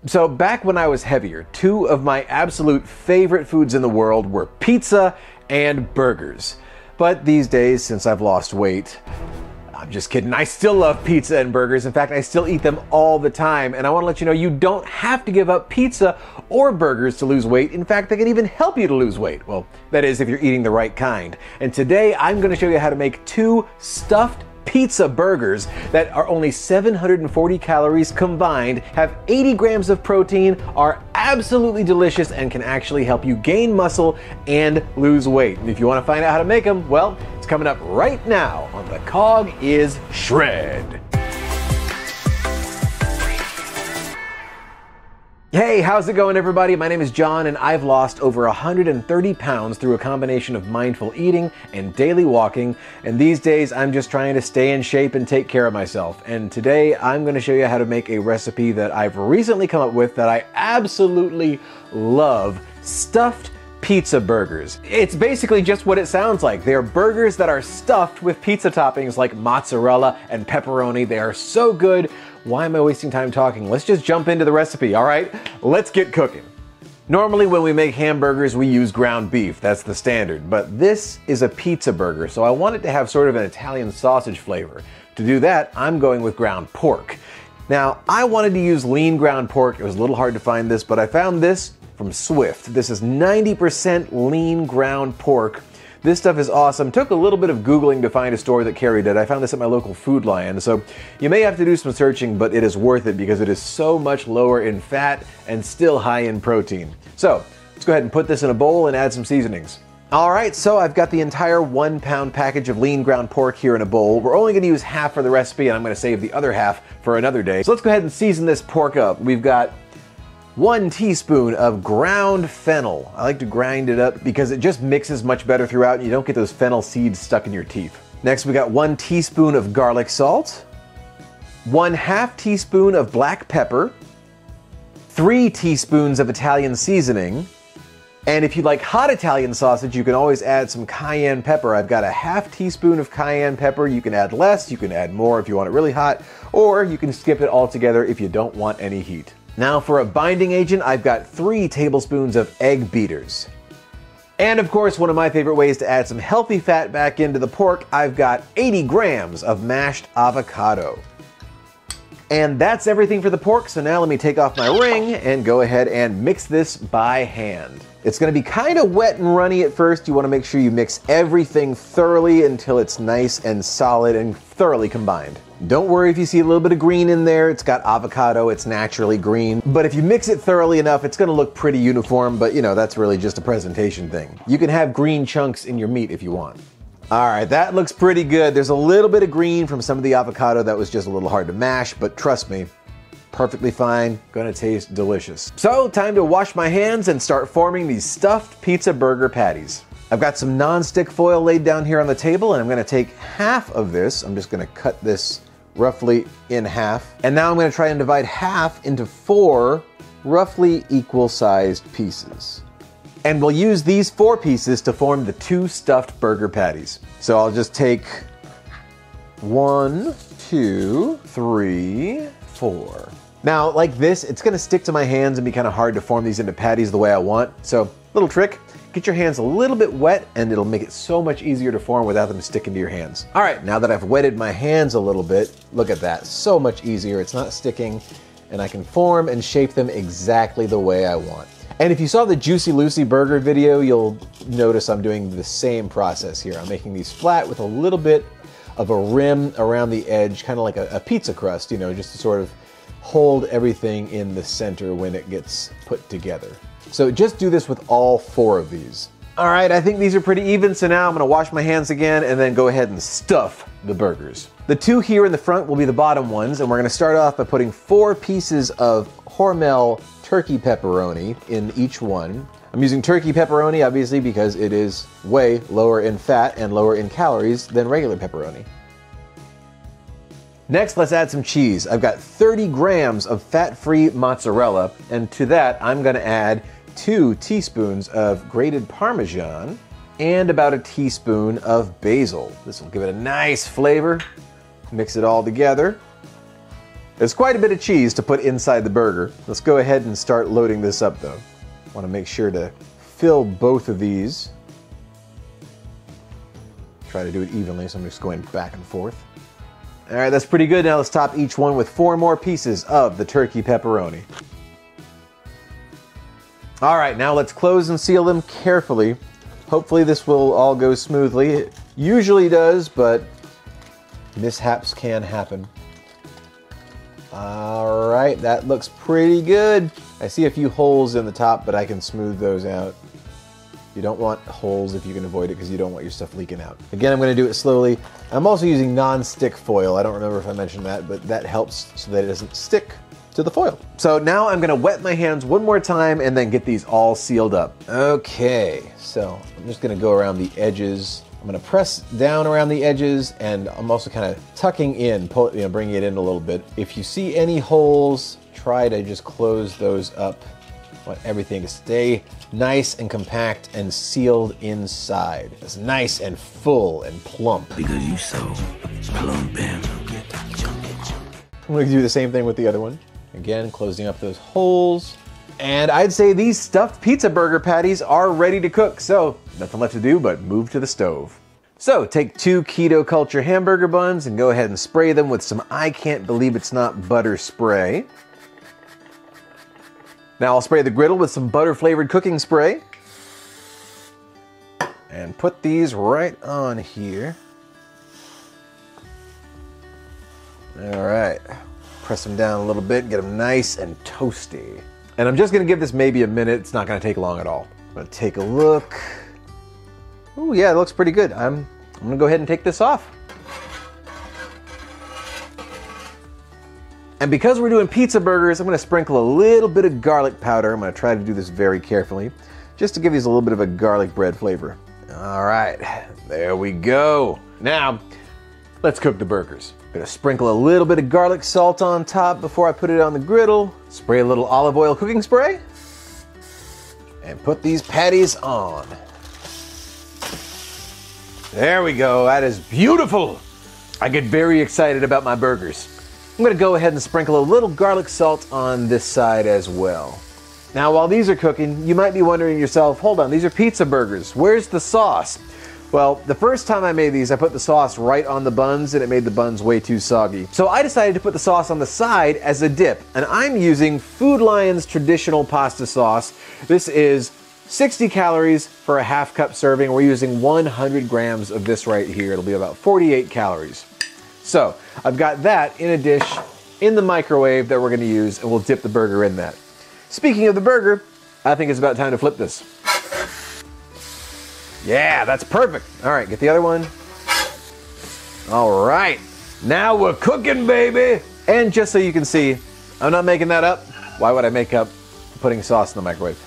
So back when I was heavier, two of my absolute favorite foods in the world were pizza and burgers. But these days, since I've lost weight, I'm just kidding, I still love pizza and burgers. In fact, I still eat them all the time. And I want to let you know, you don't have to give up pizza or burgers to lose weight. In fact, they can even help you to lose weight. Well, that is if you're eating the right kind. And today, I'm going to show you how to make two stuffed pizza burgers that are only 740 calories combined, have 80 grams of protein, are absolutely delicious, and can actually help you gain muscle and lose weight. And if you want to find out how to make them, well, it's coming up right now on The Cog is Shred. Hey, how's it going, everybody? My name is John, and I've lost over 130 pounds through a combination of mindful eating and daily walking. And these days, I'm just trying to stay in shape and take care of myself. And today, I'm going to show you how to make a recipe that I've recently come up with that I absolutely love: stuffed pizza burgers. It's basically just what it sounds like. They are burgers that are stuffed with pizza toppings like mozzarella and pepperoni. They are so good. Why am I wasting time talking? Let's just jump into the recipe, all right? Let's get cooking. Normally when we make hamburgers, we use ground beef. That's the standard. But this is a pizza burger, so I want it to have sort of an Italian sausage flavor. To do that, I'm going with ground pork. Now, I wanted to use lean ground pork. It was a little hard to find this, but I found this from Swift. This is 90% lean ground pork. This stuff is awesome. Took a little bit of Googling to find a store that carried it. I found this at my local Food Lion, so you may have to do some searching, but it is worth it because it is so much lower in fat and still high in protein. So let's go ahead and put this in a bowl and add some seasonings. All right, so I've got the entire 1 pound package of lean ground pork here in a bowl. We're only gonna use half for the recipe, and I'm gonna save the other half for another day. So let's go ahead and season this pork up. We've got 1 teaspoon of ground fennel. I like to grind it up because it just mixes much better throughout and you don't get those fennel seeds stuck in your teeth. Next, we got 1 teaspoon of garlic salt, 1/2 teaspoon of black pepper, 3 teaspoons of Italian seasoning, and if you like hot Italian sausage, you can always add some cayenne pepper. I've got 1/2 teaspoon of cayenne pepper. You can add less, you can add more if you want it really hot, or you can skip it altogether if you don't want any heat. Now for a binding agent, I've got 3 tablespoons of egg beaters. And of course, one of my favorite ways to add some healthy fat back into the pork, I've got 80 grams of mashed avocado. And that's everything for the pork, so now let me take off my ring and go ahead and mix this by hand. It's gonna be kind of wet and runny at first. You wanna make sure you mix everything thoroughly until it's nice and solid and thoroughly combined. Don't worry if you see a little bit of green in there. It's got avocado, it's naturally green. But if you mix it thoroughly enough, it's gonna look pretty uniform, but you know, that's really just a presentation thing. You can have green chunks in your meat if you want. All right, that looks pretty good. There's a little bit of green from some of the avocado that was just a little hard to mash, but trust me, perfectly fine, gonna taste delicious. So, time to wash my hands and start forming these stuffed pizza burger patties. I've got some non-stick foil laid down here on the table, and I'm gonna take half of this. I'm just gonna cut this roughly in half. And now I'm gonna try and divide half into 4 roughly equal-sized pieces. And we'll use these 4 pieces to form the 2 stuffed burger patties. So I'll just take 1, 2, 3, 4. Now, like this, it's gonna stick to my hands and be kind of hard to form these into patties the way I want. So, little trick, get your hands a little bit wet and it'll make it so much easier to form without them sticking to your hands. All right, now that I've wetted my hands a little bit, look at that, so much easier. It's not sticking and I can form and shape them exactly the way I want. And if you saw the Juicy Lucy burger video, you'll notice I'm doing the same process here. I'm making these flat with a little bit of a rim around the edge, kind of like a pizza crust, you know, just to sort of hold everything in the center when it gets put together. So just do this with all 4 of these. All right, I think these are pretty even, so now I'm gonna wash my hands again and then go ahead and stuff the burgers. The 2 here in the front will be the bottom ones, and we're gonna start off by putting 4 pieces of Hormel turkey pepperoni in each one. I'm using turkey pepperoni, obviously, because it is way lower in fat and lower in calories than regular pepperoni. Next, let's add some cheese. I've got 30 grams of fat-free mozzarella, and to that, I'm gonna add 2 teaspoons of grated Parmesan and about a teaspoon of basil. This will give it a nice flavor. Mix it all together. There's quite a bit of cheese to put inside the burger. Let's go ahead and start loading this up though. Want to make sure to fill both of these. Try to do it evenly, so I'm just going back and forth. All right, that's pretty good. Now let's top each one with 4 more pieces of the turkey pepperoni. All right, now let's close and seal them carefully. Hopefully this will all go smoothly. It usually does, but mishaps can happen. All right, that looks pretty good. I see a few holes in the top, but I can smooth those out. You don't want holes if you can avoid it because you don't want your stuff leaking out. Again, I'm going to do it slowly. I'm also using non-stick foil. I don't remember if I mentioned that, but that helps so that it doesn't stick to the foil. So now I'm going to wet my hands one more time and then get these all sealed up. Okay, so I'm just going to go around the edges. I'm going to press down around the edges, and I'm also kind of tucking in, bringing it in a little bit. If you see any holes, try to just close those up. I want everything to stay nice and compact and sealed inside. It's nice and full and plump. Because you so plump and I'm going to do the same thing with the other one. Again, closing up those holes. And I'd say these stuffed pizza burger patties are ready to cook, so nothing left to do but move to the stove. So take 2 keto culture hamburger buns and go ahead and spray them with some I can't believe it's not butter spray. Now I'll spray the griddle with some butter flavored cooking spray. And put these right on here. All right, press them down a little bit, get them nice and toasty. And I'm just gonna give this maybe a minute. It's not gonna take long at all. I'm gonna take a look. Oh yeah, it looks pretty good. I'm gonna go ahead and take this off. And because we're doing pizza burgers, I'm gonna sprinkle a little bit of garlic powder. I'm gonna try to do this very carefully, just to give these a little bit of a garlic bread flavor. All right, there we go. Now, let's cook the burgers. I'm gonna sprinkle a little bit of garlic salt on top before I put it on the griddle. Spray a little olive oil cooking spray. And put these patties on. There we go, that is beautiful. I get very excited about my burgers. I'm gonna go ahead and sprinkle a little garlic salt on this side as well. Now, while these are cooking, you might be wondering to yourself, hold on, these are pizza burgers. Where's the sauce? Well, the first time I made these, I put the sauce right on the buns and it made the buns way too soggy. So I decided to put the sauce on the side as a dip, and I'm using Food Lion's traditional pasta sauce. This is 60 calories for a half cup serving. We're using 100 grams of this right here. It'll be about 48 calories. So I've got that in a dish in the microwave that we're gonna use, and we'll dip the burger in that. Speaking of the burger, I think it's about time to flip this. Yeah, that's perfect. All right, get the other one. All right, now we're cooking, baby. And just so you can see, I'm not making that up. Why would I make up putting sauce in the microwave?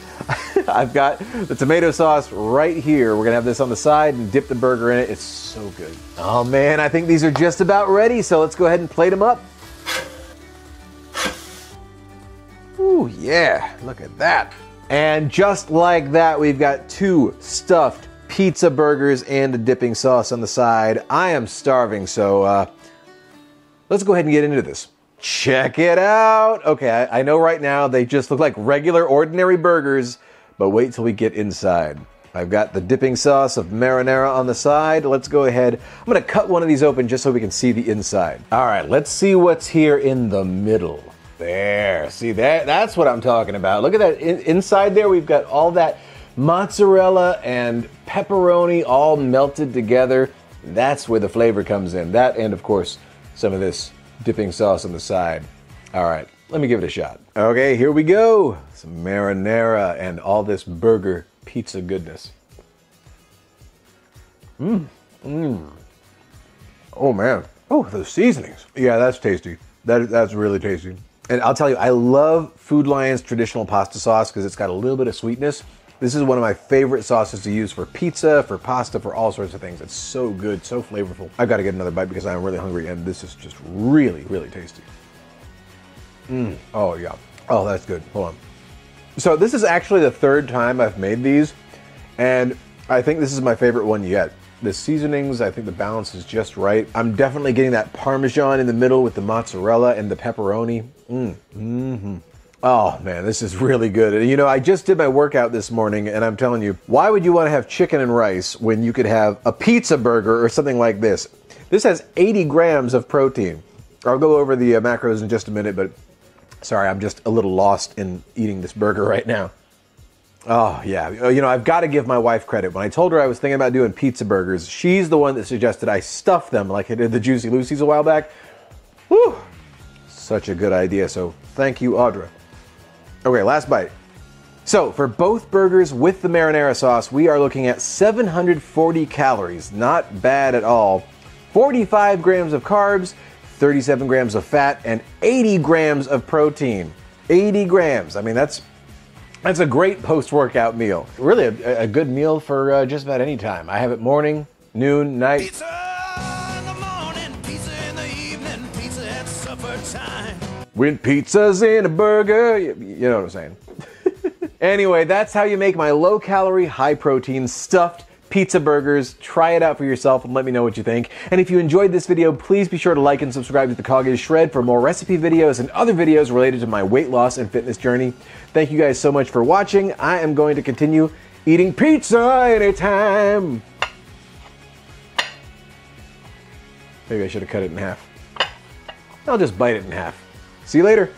I've got the tomato sauce right here. We're gonna have this on the side and dip the burger in it. It's so good. Oh man, I think these are just about ready, so let's go ahead and plate them up. Ooh, yeah, look at that. And just like that, we've got 2 stuffed pizza burgers and a dipping sauce on the side. I am starving, so let's go ahead and get into this. Check it out. Okay, I know right now they just look like regular, ordinary burgers, but wait till we get inside. I've got the dipping sauce of marinara on the side. Let's go ahead. I'm gonna cut one of these open just so we can see the inside. All right, let's see what's here in the middle. There, see that? That's what I'm talking about. Look at that, inside there we've got all that mozzarella and pepperoni all melted together. That's where the flavor comes in. That, and of course, some of this dipping sauce on the side. All right, let me give it a shot. Okay, here we go. Some marinara and all this burger pizza goodness. Oh man. Oh, those seasonings. Yeah, that's tasty. That's really tasty. And I'll tell you, I love Food Lion's traditional pasta sauce because it's got a little bit of sweetness. This is one of my favorite sauces to use for pizza, for pasta, for all sorts of things. It's so good, so flavorful. I've got to get another bite because I'm really hungry, and this is just really, really tasty. Oh yeah. Oh, that's good. Hold on. So this is actually the 3rd time I've made these, and I think this is my favorite one yet. The seasonings, I think the balance is just right. I'm definitely getting that Parmesan in the middle with the mozzarella and the pepperoni. Oh man, this is really good. And you know, I just did my workout this morning and I'm telling you, why would you want to have chicken and rice when you could have a pizza burger or something like this? This has 80 grams of protein. I'll go over the macros in just a minute, but sorry, I'm just a little lost in eating this burger right now. Oh yeah, you know, I've got to give my wife credit. When I told her I was thinking about doing pizza burgers, she's the one that suggested I stuff them like I did the Juicy Lucy's a while back. Whew, such a good idea, so thank you, Audra. Okay, last bite. So for both burgers with the marinara sauce, we are looking at 740 calories. Not bad at all. 45 grams of carbs, 37 grams of fat, and 80 grams of protein. 80 grams. I mean, that's a great post-workout meal. Really a good meal for just about any time. I have it morning, noon, night. Pizza in the morning, pizza in the evening, pizza at supper time. When pizza's in a burger, you know what I'm saying. Anyway, that's how you make my low-calorie, high-protein stuffed pizza burgers. Try it out for yourself and let me know what you think. And if you enjoyed this video, please be sure to like and subscribe to The CALORIE for more recipe videos and other videos related to my weight loss and fitness journey. Thank you guys so much for watching. I am going to continue eating pizza anytime. Maybe I should have cut it in half. I'll just bite it in half. See you later.